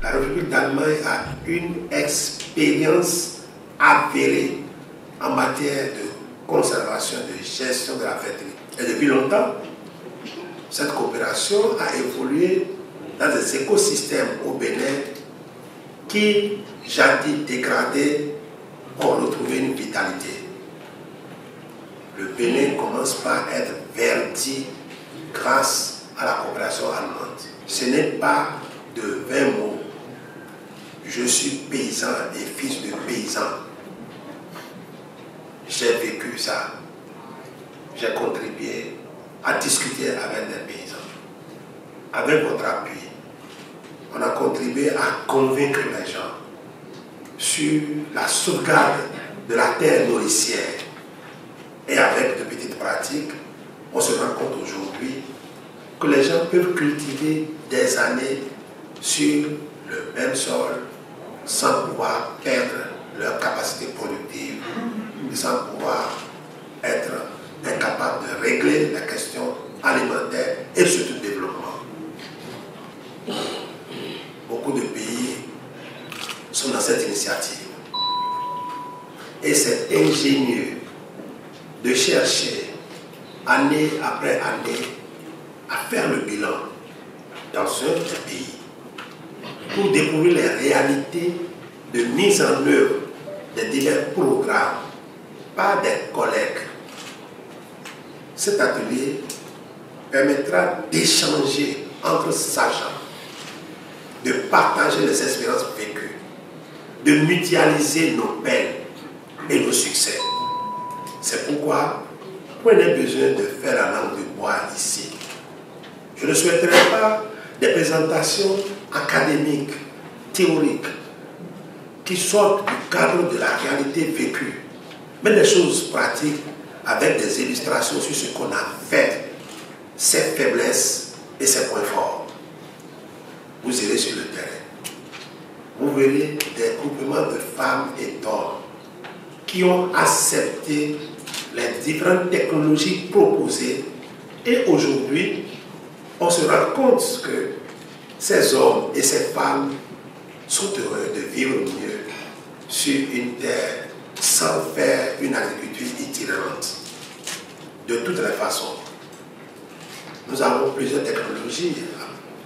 la République d'Allemagne a une expérience avérée en matière de conservation, de gestion de la fertilité. Et depuis longtemps, cette coopération a évolué dans des écosystèmes au Bénin qui, jadis dégradés, ont retrouvé une vitalité. Le Bénin commence par être verdi grâce à la coopération allemande. Ce n'est pas de 20 mots. Je suis paysan et fils de paysan. J'ai vécu ça. J'ai contribué à discuter avec des paysans. Avec votre appui, on a contribué à convaincre les gens sur la sauvegarde de la terre nourricière. Et avec de petites pratiques, on se rend compte aujourd'hui que les gens peuvent cultiver des années sur le même sol sans pouvoir perdre leur capacité productive et sans pouvoir être incapable de régler la question alimentaire et surtout de développement. Beaucoup de pays sont dans cette initiative. Et c'est ingénieux de chercher année après année à faire le bilan dans un pays pour découvrir les réalités de mise en œuvre des divers programmes par des collègues. Cet atelier permettra d'échanger entre sachants, de partager les expériences vécues, de mutualiser nos peines et nos succès. C'est pourquoi point n'est besoin de faire la langue de bois ici. Je ne souhaiterais pas des présentations académiques, théoriques, qui sortent du cadre de la réalité vécue, mais des choses pratiques avec des illustrations sur ce qu'on a fait, ses faiblesses et ses points forts. Vous irez sur le terrain. Vous verrez des groupements de femmes et d'hommes qui ont accepté les différentes technologies proposées. Et aujourd'hui, on se rend compte que ces hommes et ces femmes sont heureux de vivre mieux sur une terre sans faire une agriculture itinérante. De toutes les façons, nous avons plusieurs technologies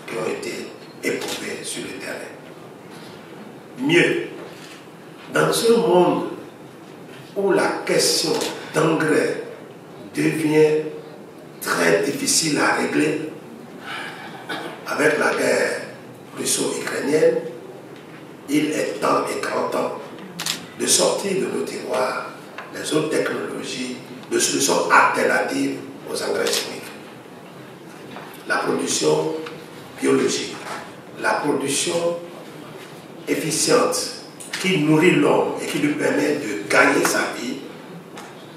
qui ont été éprouvées sur le terrain. Mieux, dans ce monde où la question d'engrais devient très difficile à régler, avec la guerre russo-ukrainienne, il est temps et grand temps de sortir de nos tiroirs les autres technologies de solutions alternatives aux engrais chimiques. La production biologique, la production efficiente qui nourrit l'homme et qui lui permet de gagner sa vie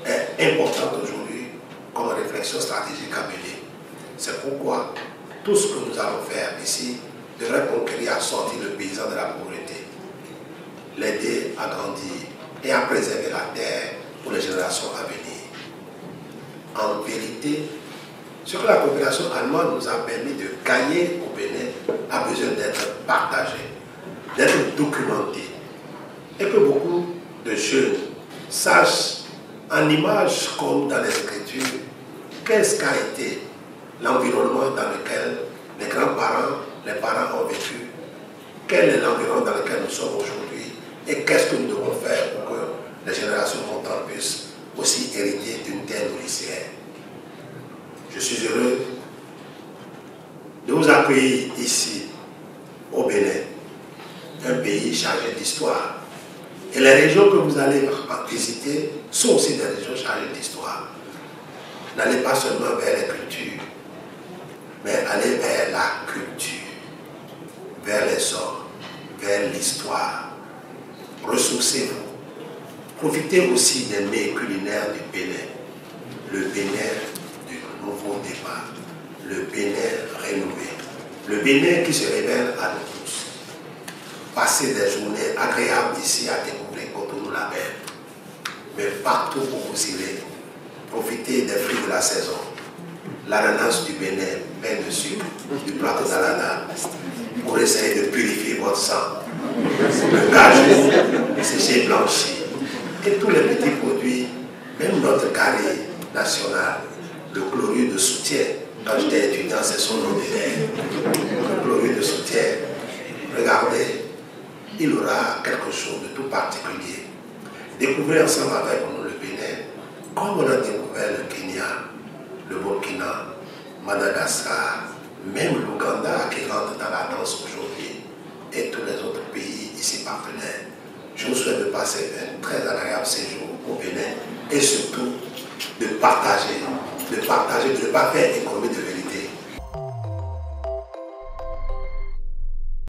est importante aujourd'hui comme réflexion stratégique à mener. C'est pourquoi tout ce que nous allons faire ici devrait conquérir à sortir le paysan de la pauvreté, l'aider à grandir et à préserver la terre pour les générations à venir. En vérité, ce que la coopération allemande nous a permis de gagner au Bénin a besoin d'être partagé, d'être documenté, et que beaucoup de jeunes sachent en images comme dans les Écritures qu'est-ce qu'a été l'environnement dans lequel les grands-parents, les parents ont vécu, quel est l'environnement dans lequel nous sommes aujourd'hui et qu'est-ce que nous devons faire pour que les générations montantes puissent aussi hériter d'une terre nourricière. Je suis heureux de vous accueillir ici, au Bénin, un pays chargé d'histoire. Et les régions que vous allez visiter sont aussi des régions chargées d'histoire. N'allez pas seulement vers les cultures, mais allez vers la culture, vers les hommes, vers l'histoire. Ressourcez-vous. Profitez aussi des mets culinaires du Bénin. Le Bénin du nouveau départ. Le Bénin rénové. Le Bénin qui se révèle à nous tous. Passez des journées agréables ici à découvrir Cotonou-la-Belle. Mais partout où vous irez, profitez des fruits de la saison. L'ananas du Bénin, pain de sucre, du plateau d'Alana. pour essayer de purifier votre sang. Le cajou, séché blanchi. Et tous les petits produits, même notre carré national, le chlorure de soutien. Quand j'étais étudiant, c'est son nom d'élève. Le chlorure de soutien. Regardez, il aura quelque chose de tout particulier. Découvrez ensemble avec nous le Bénin, comme on a découvert le Kenya, le Burkina, Madagascar, même l'Ouganda qui rentre dans la danse aujourd'hui, et tous les autres pays ici partenaires. Je vous souhaite de passer un très agréable séjour au Bénin et surtout de partager, de ne pas faire économie de